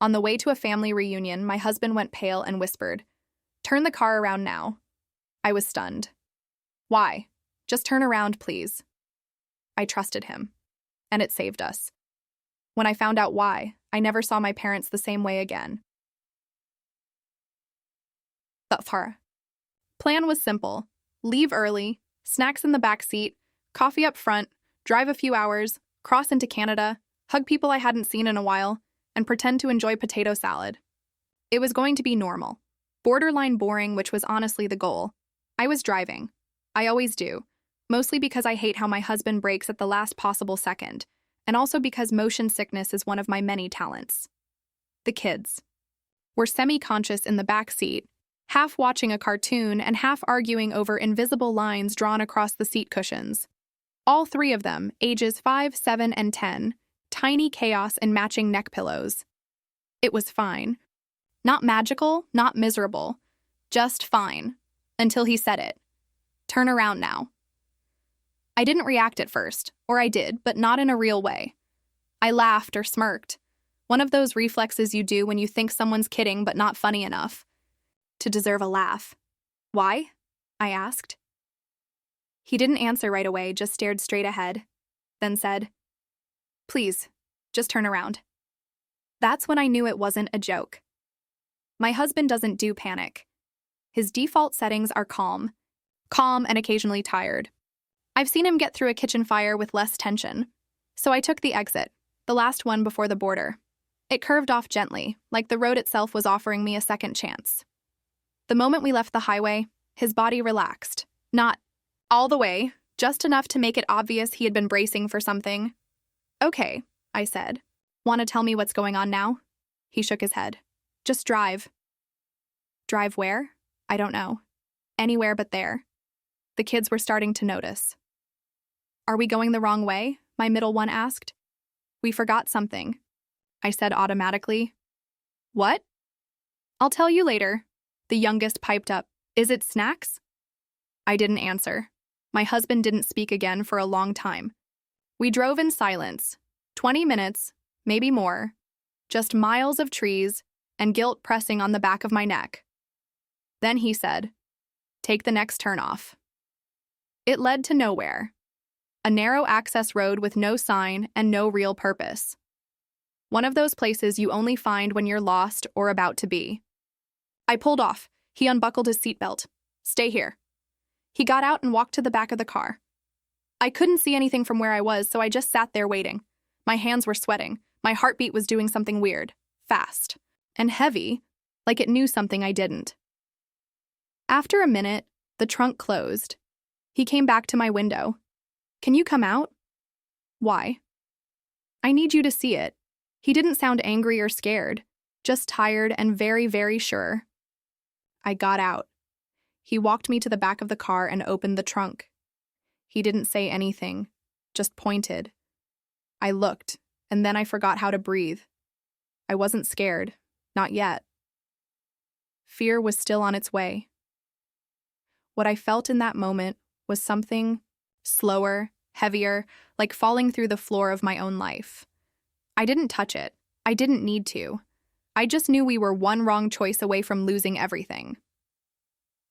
On the way to a family reunion, my husband went pale and whispered, "Turn the car around now." I was stunned. "Why? Just turn around, please." I trusted him, and it saved us. When I found out why, I never saw my parents the same way again. The plan was simple. Leave early, snacks in the back seat, coffee up front, drive a few hours, cross into Canada, hug people I hadn't seen in a while, and pretend to enjoy potato salad. It was going to be normal. Borderline boring, which was honestly the goal. I was driving. I always do. Mostly because I hate how my husband brakes at the last possible second, and also because motion sickness is one of my many talents. The kids were semi-conscious in the back seat, half watching a cartoon and half arguing over invisible lines drawn across the seat cushions. All three of them, ages 5, 7, and 10, tiny chaos and matching neck pillows. It was fine. Not magical, not miserable. Just fine. Until he said it. "Turn around now." I didn't react at first, or I did, but not in a real way. I laughed or smirked. One of those reflexes you do when you think someone's kidding but not funny enough to deserve a laugh. "Why?" I asked. He didn't answer right away, just stared straight ahead, then said, "Please, just turn around." That's when I knew it wasn't a joke. My husband doesn't do panic. His default settings are calm and occasionally tired. I've seen him get through a kitchen fire with less tension. So I took the exit, the last one before the border. It curved off gently, like the road itself was offering me a second chance. The moment we left the highway, his body relaxed. Not all the way, just enough to make it obvious he had been bracing for something. "Okay," I said. "Want to tell me what's going on now?" He shook his head. "Just drive." Drive where? I don't know. Anywhere but there. The kids were starting to notice. "Are we going the wrong way?" my middle one asked. "We forgot something," I said automatically. "What?" "I'll tell you later," the youngest piped up. "Is it snacks?" I didn't answer. My husband didn't speak again for a long time. We drove in silence. 20 minutes, maybe more. Just miles of trees and guilt pressing on the back of my neck. Then he said, "Take the next turn off." It led to nowhere. A narrow access road with no sign and no real purpose. One of those places you only find when you're lost or about to be. I pulled off. He unbuckled his seatbelt. "Stay here." He got out and walked to the back of the car. I couldn't see anything from where I was, so I just sat there waiting. My hands were sweating. My heartbeat was doing something weird, fast, and heavy, like it knew something I didn't. After a minute, the trunk closed. He came back to my window. "Can you come out?" "Why?" "I need you to see it." He didn't sound angry or scared, just tired and very, very sure. I got out. He walked me to the back of the car and opened the trunk. He didn't say anything, just pointed. I looked, and then I forgot how to breathe. I wasn't scared, not yet. Fear was still on its way. What I felt in that moment was something slower, heavier, like falling through the floor of my own life. I didn't touch it. I didn't need to. I just knew we were one wrong choice away from losing everything.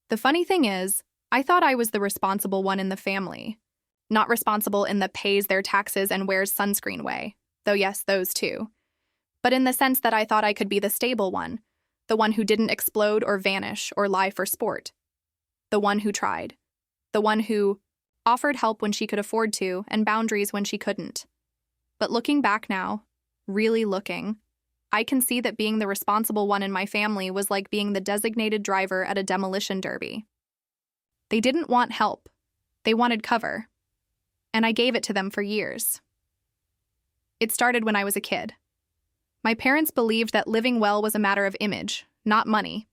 The funny thing is, I thought I was the responsible one in the family. Not responsible in the pays their taxes and wears sunscreen way, though yes, those too. But in the sense that I thought I could be the stable one, the one who didn't explode or vanish or lie for sport. The one who tried. The one who offered help when she could afford to and boundaries when she couldn't. But looking back now, really looking, I can see that being the responsible one in my family was like being the designated driver at a demolition derby. They didn't want help. They wanted cover. And I gave it to them for years. It started when I was a kid. My parents believed that living well was a matter of image, not money.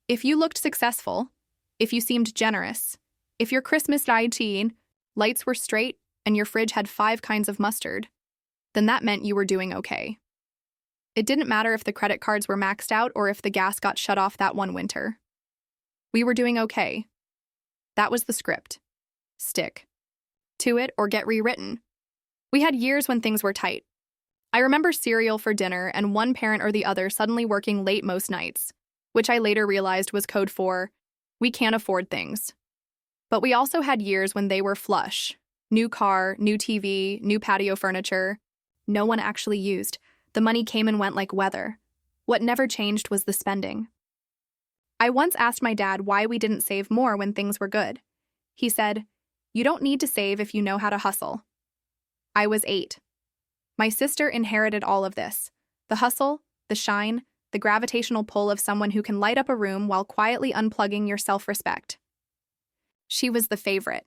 If you looked successful, if you seemed generous, if your Christmas lights were straight and your fridge had 5 kinds of mustard, then that meant you were doing okay. It didn't matter if the credit cards were maxed out or if the gas got shut off that one winter. We were doing okay. That was the script. Stick to it or get rewritten. We had years when things were tight. I remember cereal for dinner and one parent or the other suddenly working late most nights, which I later realized was code for, we can't afford things. But we also had years when they were flush. New car, new TV, new patio furniture. No one actually used. The money came and went like weather. What never changed was the spending. I once asked my dad why we didn't save more when things were good. He said, "You don't need to save if you know how to hustle." I was 8. My sister inherited all of this. The hustle, the shine, the gravitational pull of someone who can light up a room while quietly unplugging your self-respect. She was the favorite.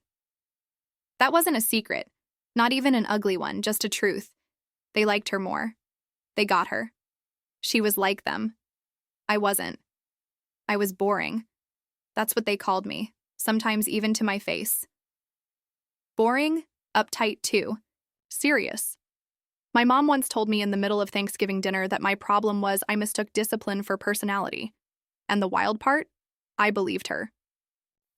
That wasn't a secret, not even an ugly one, just a truth. They liked her more. They got her. She was like them. I wasn't. I was boring. That's what they called me, sometimes even to my face. Boring, uptight too. Serious. My mom once told me in the middle of Thanksgiving dinner that my problem was I mistook discipline for personality. And the wild part? I believed her.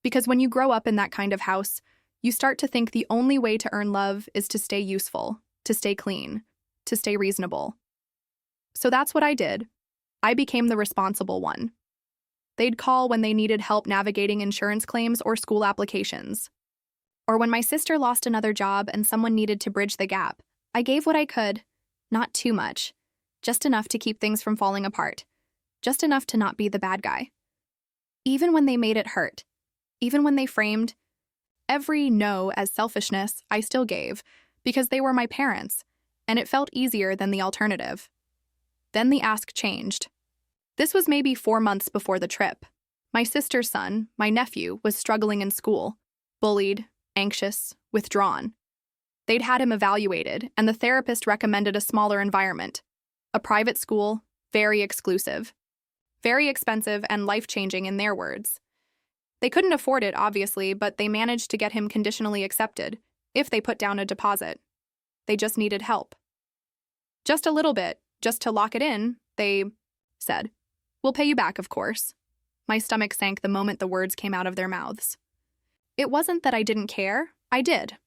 Because when you grow up in that kind of house, you start to think the only way to earn love is to stay useful, to stay clean, to stay reasonable. So that's what I did. I became the responsible one. They'd call when they needed help navigating insurance claims or school applications. Or when my sister lost another job and someone needed to bridge the gap, I gave what I could. Not too much. Just enough to keep things from falling apart. Just enough to not be the bad guy. Even when they made it hurt. Even when they framed every no as selfishness, I still gave, because they were my parents, and it felt easier than the alternative. Then the ask changed. This was maybe 4 months before the trip. My sister's son, my nephew, was struggling in school, bullied, anxious, withdrawn. They'd had him evaluated, and the therapist recommended a smaller environment. A private school, very exclusive. Very expensive and life-changing in their words. They couldn't afford it, obviously, but they managed to get him conditionally accepted, if they put down a deposit. They just needed help. Just a little bit, just to lock it in, they said. "We'll pay you back, of course." My stomach sank the moment the words came out of their mouths. It wasn't that I didn't care, I did.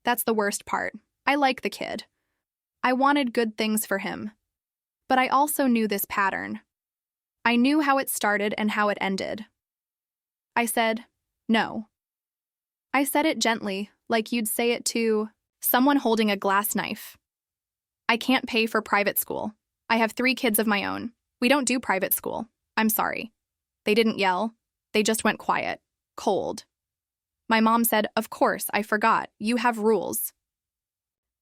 That's the worst part. I like the kid. I wanted good things for him. But I also knew this pattern. I knew how it started and how it ended. I said, no. I said it gently, like you'd say it to someone holding a glass knife. "I can't pay for private school. I have 3 kids of my own. We don't do private school. I'm sorry." They didn't yell. They just went quiet, cold. My mom said, "Of course, I forgot. You have rules."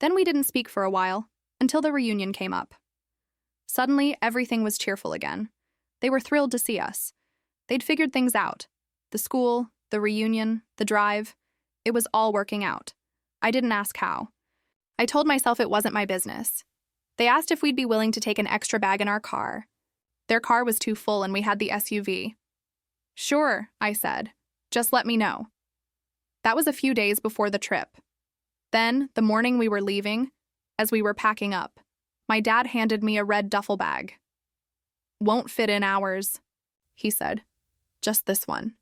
Then we didn't speak for a while, until the reunion came up. Suddenly, everything was cheerful again. They were thrilled to see us. They'd figured things out. The school, the reunion, the drive. It was all working out. I didn't ask how. I told myself it wasn't my business. They asked if we'd be willing to take an extra bag in our car. Their car was too full and we had the SUV. "Sure," I said. "Just let me know." That was a few days before the trip. Then, the morning we were leaving, as we were packing up, my dad handed me a red duffel bag. "Won't fit in ours," he said. "Just this one."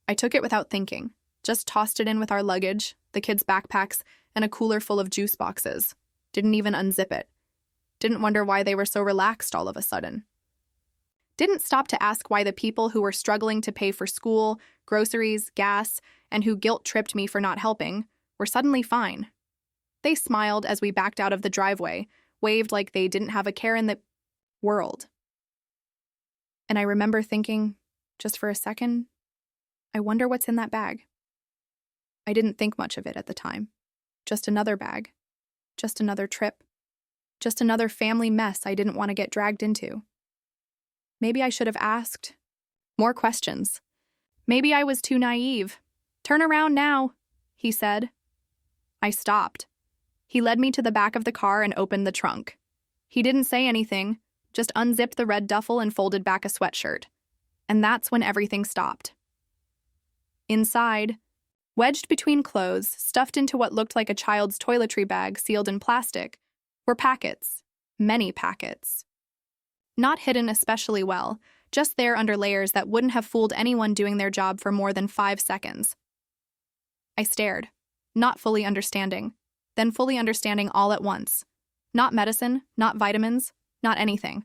I took it without thinking, just tossed it in with our luggage, the kids' backpacks, and a cooler full of juice boxes. Didn't even unzip it. Didn't wonder why they were so relaxed all of a sudden. Didn't stop to ask why the people who were struggling to pay for school, groceries, gas, and who guilt-tripped me for not helping, were suddenly fine. They smiled as we backed out of the driveway, waved like they didn't have a care in the world. And I remember thinking, just for a second, I wonder what's in that bag. I didn't think much of it at the time. Just another bag. Just another trip. Just another family mess I didn't want to get dragged into. Maybe I should have asked more questions. Maybe I was too naive. "Turn around now," he said. I stopped. He led me to the back of the car and opened the trunk. He didn't say anything, just unzipped the red duffel and folded back a sweatshirt. And that's when everything stopped. Inside, wedged between clothes, stuffed into what looked like a child's toiletry bag sealed in plastic, were packets. Many packets. Not hidden especially well, just there under layers that wouldn't have fooled anyone doing their job for more than 5 seconds. I stared, not fully understanding, then fully understanding all at once. Not medicine, not vitamins, not anything.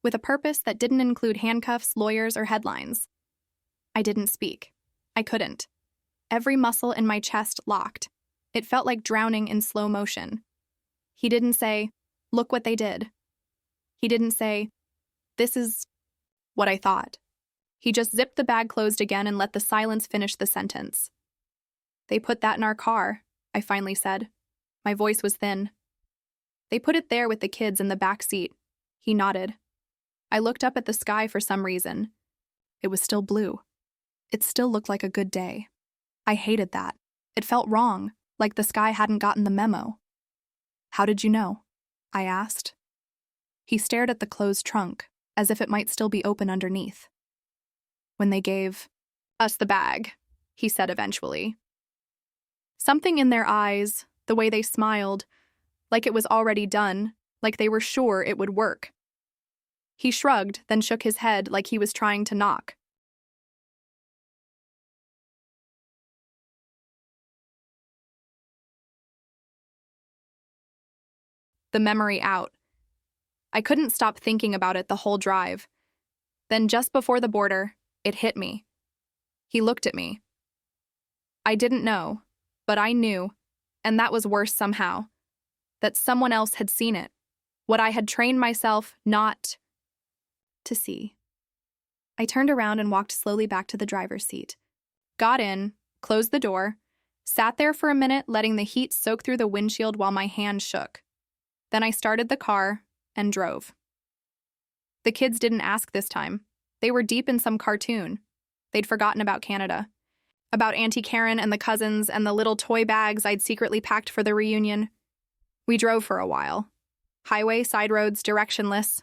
With a purpose that didn't include handcuffs, lawyers, or headlines. I didn't speak. I couldn't. Every muscle in my chest locked. It felt like drowning in slow motion. He didn't say, "Look what they did." He didn't say, "This is what I thought." He just zipped the bag closed again and let the silence finish the sentence. "They put that in our car," I finally said. My voice was thin. "They put it there with the kids in the back seat." He nodded. I looked up at the sky for some reason. It was still blue. It still looked like a good day. I hated that. It felt wrong, like the sky hadn't gotten the memo. "How did you know?" I asked. He stared at the closed trunk, as if it might still be open underneath. "When they gave us the bag," he said eventually. Something in their eyes, the way they smiled, like it was already done, like they were sure it would work. He shrugged, then shook his head like he was trying to knock. The memory out. I couldn't stop thinking about it the whole drive. Then just before the border, it hit me. He looked at me. I didn't know, but I knew, and that was worse somehow, that someone else had seen it, what I had trained myself not to see. I turned around and walked slowly back to the driver's seat. Got in, closed the door, sat there for a minute letting the heat soak through the windshield while my hand shook. Then I started the car and drove. The kids didn't ask this time. They were deep in some cartoon. They'd forgotten about Canada, about Auntie Karen and the cousins and the little toy bags I'd secretly packed for the reunion. We drove for a while. Highway, side roads, directionless.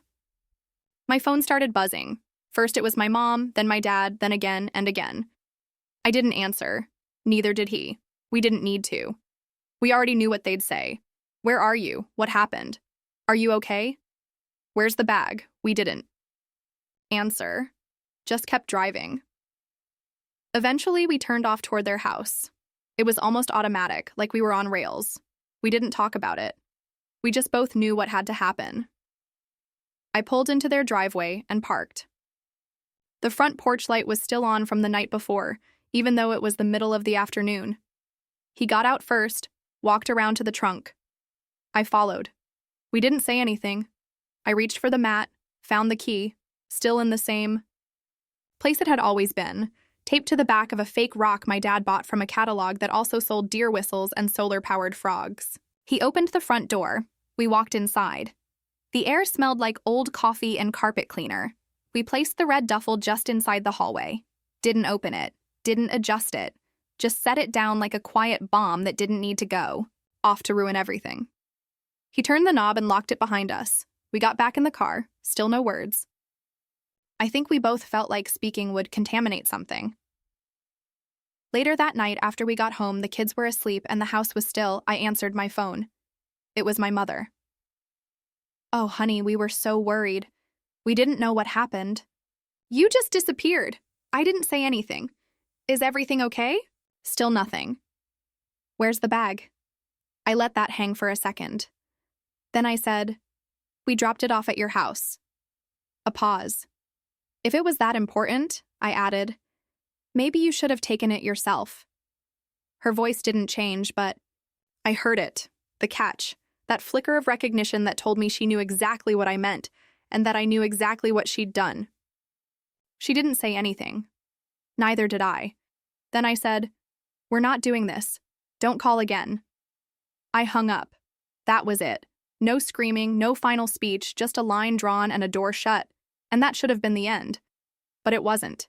My phone started buzzing. First it was my mom, then my dad, then again and again. I didn't answer. Neither did he. We didn't need to. We already knew what they'd say. "Where are you? What happened? Are you okay? Where's the bag?" We didn't answer. Just kept driving. Eventually, we turned off toward their house. It was almost automatic, like we were on rails. We didn't talk about it. We just both knew what had to happen. I pulled into their driveway and parked. The front porch light was still on from the night before, even though it was the middle of the afternoon. He got out first, walked around to the trunk. I followed. We didn't say anything. I reached for the mat, found the key, still in the same place it had always been, taped to the back of a fake rock my dad bought from a catalog that also sold deer whistles and solar-powered frogs. He opened the front door. We walked inside. The air smelled like old coffee and carpet cleaner. We placed the red duffel just inside the hallway. Didn't open it. Didn't adjust it. Just set it down like a quiet bomb that didn't need to go. Off to ruin everything. He turned the knob and locked it behind us. We got back in the car. Still no words. I think we both felt like speaking would contaminate something. Later that night, after we got home, the kids were asleep and the house was still. I answered my phone. It was my mother. "Oh, honey, we were so worried. We didn't know what happened." "You just disappeared." I didn't say anything. "Is everything okay?" Still nothing. "Where's the bag?" I let that hang for a second. Then I said, "We dropped it off at your house." A pause. "If it was that important," I added, "maybe you should have taken it yourself." Her voice didn't change, but I heard it, the catch, that flicker of recognition that told me she knew exactly what I meant and that I knew exactly what she'd done. She didn't say anything. Neither did I. Then I said, "We're not doing this. Don't call again." I hung up. That was it. No screaming, no final speech, just a line drawn and a door shut. And that should have been the end. But it wasn't.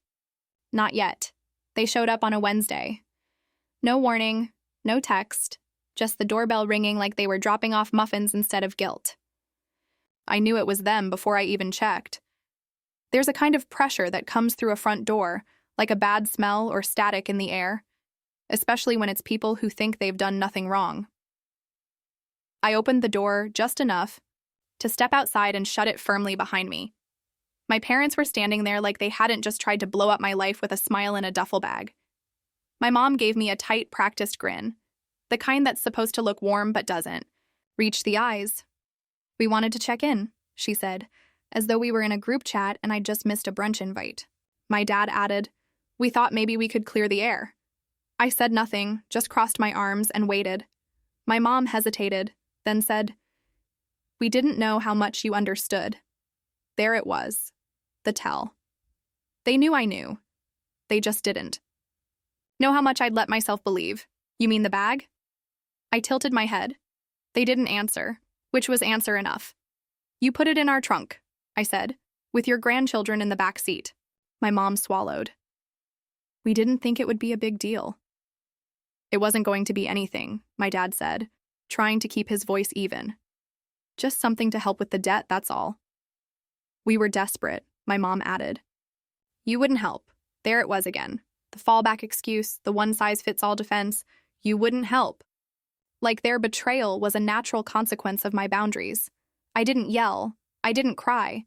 Not yet. They showed up on a Wednesday. No warning, no text, just the doorbell ringing like they were dropping off muffins instead of guilt. I knew it was them before I even checked. There's a kind of pressure that comes through a front door, like a bad smell or static in the air, especially when it's people who think they've done nothing wrong. I opened the door just enough to step outside and shut it firmly behind me. My parents were standing there like they hadn't just tried to blow up my life with a smile in a duffel bag. My mom gave me a tight, practiced grin, the kind that's supposed to look warm but doesn't, reach the eyes, We wanted to check in, she said, as though we were in a group chat and I'd just missed a brunch invite. My dad added, we thought maybe we could clear the air. I said nothing, just crossed my arms and waited. My mom hesitated, then said, we didn't know how much you understood. There it was, the tell. They knew I knew. They just didn't. Know how much I'd let myself believe. You mean the bag? I tilted my head. They didn't answer, which was answer enough. You put it in our trunk, I said, with your grandchildren in the back seat. My mom swallowed. We didn't think it would be a big deal. It wasn't going to be anything, my dad said, trying to keep his voice even. Just something to help with the debt, that's all. We were desperate, my mom added. You wouldn't help. There it was again. The fallback excuse, the one-size-fits-all defense. You wouldn't help. Like their betrayal was a natural consequence of my boundaries. I didn't yell. I didn't cry.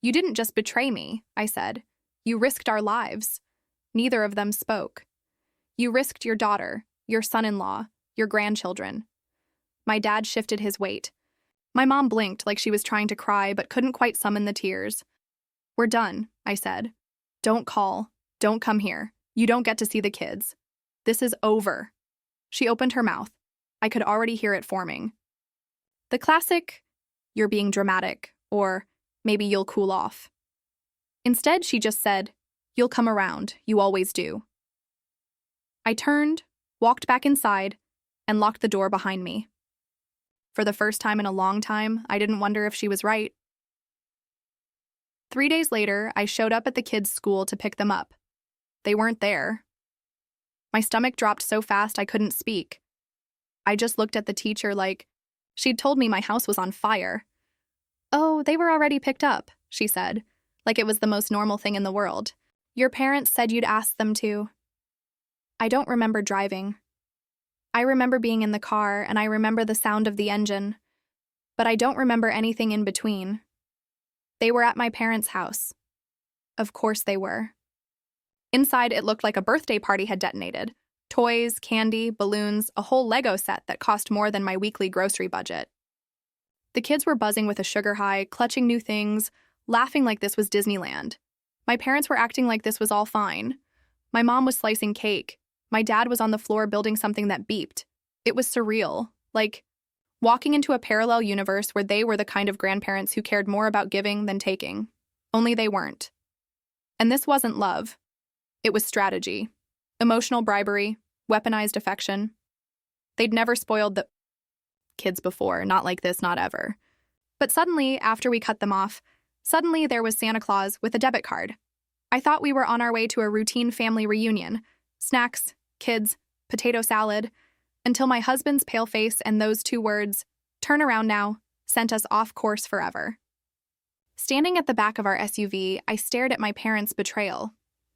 You didn't just betray me, I said. You risked our lives. Neither of them spoke. You risked your daughter, your son-in-law, your grandchildren. My dad shifted his weight. My mom blinked like she was trying to cry but couldn't quite summon the tears. We're done, I said. Don't call. Don't come here. You don't get to see the kids. This is over. She opened her mouth. I could already hear it forming. The classic, you're being dramatic, or maybe you'll cool off. Instead, she just said, you'll come around. You always do. I turned, walked back inside, and locked the door behind me. For the first time in a long time, I didn't wonder if she was right. 3 days later, I showed up at the kids' school to pick them up. They weren't there. My stomach dropped so fast I couldn't speak. I just looked at the teacher like she'd told me my house was on fire. Oh, they were already picked up, she said, like it was the most normal thing in the world. Your parents said you'd ask them to. I don't remember driving. I remember being in the car, and I remember the sound of the engine. But I don't remember anything in between. They were at my parents' house. Of course they were. Inside, it looked like a birthday party had detonated. Toys, candy, balloons, a whole Lego set that cost more than my weekly grocery budget. The kids were buzzing with a sugar high, clutching new things, laughing like this was Disneyland. My parents were acting like this was all fine. My mom was slicing cake. My dad was on the floor building something that beeped. It was surreal, like walking into a parallel universe where they were the kind of grandparents who cared more about giving than taking. Only they weren't. And this wasn't love. It was strategy. Emotional bribery, weaponized affection. They'd never spoiled the kids before, not like this, not ever. But suddenly, after we cut them off, suddenly there was Santa Claus with a debit card. I thought we were on our way to a routine family reunion. Snacks, kids, potato salad, until my husband's pale face and those two words, turn around now, sent us off course forever. Standing at the back of our SUV, I stared at my parents' betrayal.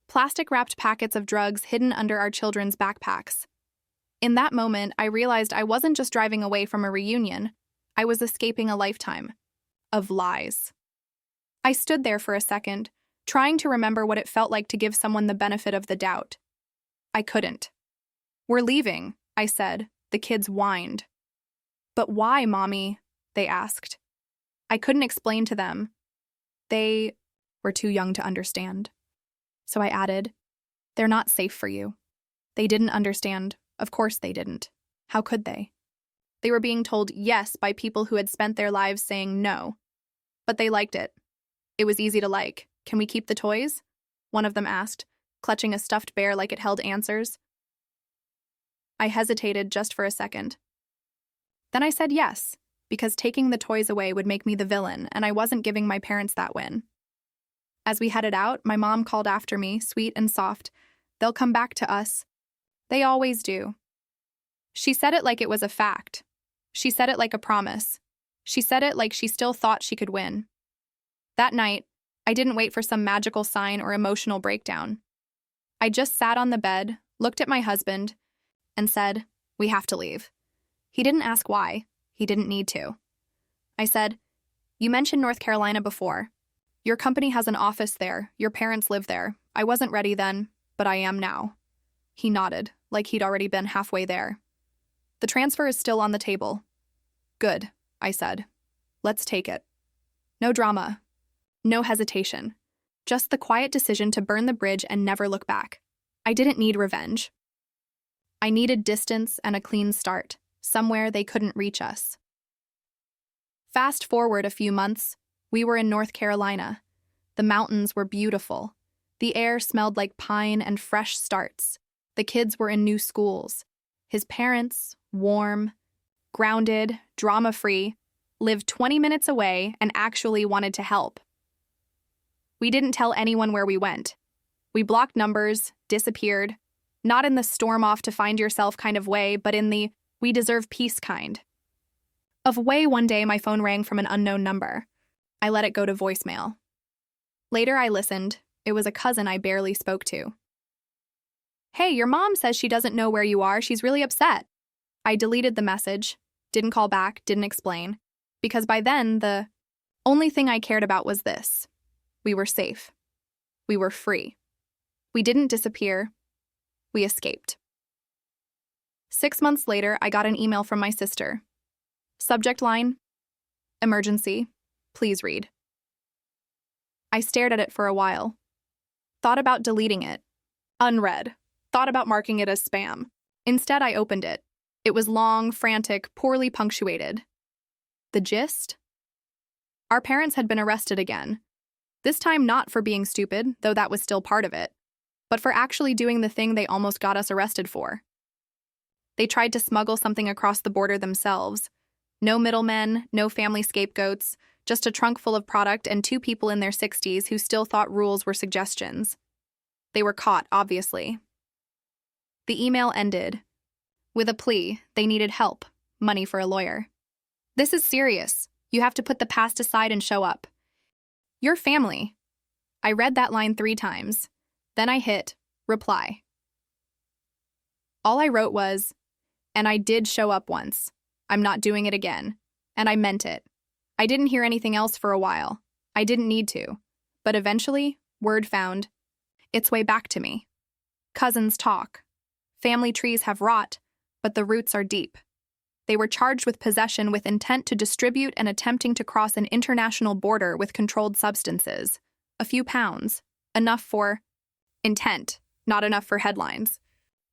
Plastic-wrapped packets of drugs hidden under our children's backpacks. In that moment, I realized I wasn't just driving away from a reunion. I was escaping a lifetime of lies. I stood there for a second, trying to remember what it felt like to give someone the benefit of the doubt. I couldn't. We're leaving, I said. The kids whined. But why, Mommy? They asked. I couldn't explain to them. They were too young to understand. So I added, they're not safe for you. They didn't understand. Of course they didn't. How could they? They were being told yes by people who had spent their lives saying no. But they liked it. It was easy to like. Can we keep the toys? One of them asked, clutching a stuffed bear like it held answers. I hesitated just for a second. Then I said yes, because taking the toys away would make me the villain, and I wasn't giving my parents that win. As we headed out, my mom called after me, sweet and soft. They'll come back to us. They always do. She said it like it was a fact. She said it like a promise. She said it like she still thought she could win. That night, I didn't wait for some magical sign or emotional breakdown. I just sat on the bed, looked at my husband, and said, we have to leave. He didn't ask why. He didn't need to. I said, you mentioned North Carolina before. Your company has an office there. Your parents live there. I wasn't ready then, but I am now. He nodded, like he'd already been halfway there. The transfer is still on the table. Good, I said. Let's take it. No drama. No hesitation. Just the quiet decision to burn the bridge and never look back. I didn't need revenge. I needed distance and a clean start, somewhere they couldn't reach us. Fast forward a few months, we were in North Carolina. The mountains were beautiful. The air smelled like pine and fresh starts. The kids were in new schools. His parents, warm, grounded, drama-free, lived 20 minutes away and actually wanted to help. We didn't tell anyone where we went. We blocked numbers, disappeared, not in the storm off to find yourself kind of way, but in the we deserve peace kind of way. One day my phone rang from an unknown number. I let it go to voicemail. Later I listened. It was a cousin I barely spoke to. "Hey, your mom says she doesn't know where you are. She's really upset." I deleted the message, didn't call back, didn't explain, because by then the only thing I cared about was this. We were safe. We were free. We didn't disappear. We escaped. 6 months later, I got an email from my sister. Subject line, emergency, please read. I stared at it for a while. Thought about deleting it. Unread. Thought about marking it as spam. Instead, I opened it. It was long, frantic, poorly punctuated. The gist? Our parents had been arrested again. This time not for being stupid, though that was still part of it, but for actually doing the thing they almost got us arrested for. They tried to smuggle something across the border themselves. No middlemen, no family scapegoats, just a trunk full of product and 2 people in their 60s who still thought rules were suggestions. They were caught, obviously. The email ended with a plea they needed help, money for a lawyer. "This is serious. You have to put the past aside and show up. Your family." I read that line 3 times. Then I hit reply. All I wrote was, "And I did show up once. I'm not doing it again." And I meant it. I didn't hear anything else for a while. I didn't need to. But eventually, word found its way back to me. Cousins talk. Family trees have rot, but the roots are deep. They were charged with possession with intent to distribute and attempting to cross an international border with controlled substances. A few pounds. Enough for intent, not enough for headlines.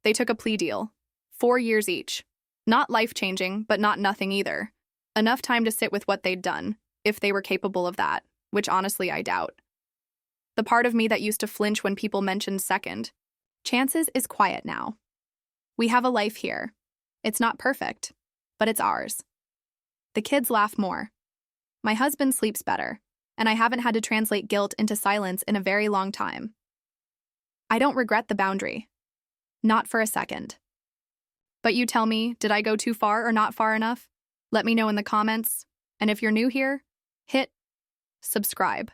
They took a plea deal. 4 years each. Not life-changing, but not nothing either. Enough time to sit with what they'd done, if they were capable of that, which honestly I doubt. The part of me that used to flinch when people mentioned second chances is quiet now. We have a life here. It's not perfect, but it's ours. The kids laugh more. My husband sleeps better, and I haven't had to translate guilt into silence in a very long time. I don't regret the boundary. Not for a second. But you tell me, did I go too far or not far enough? Let me know in the comments. And if you're new here, hit subscribe.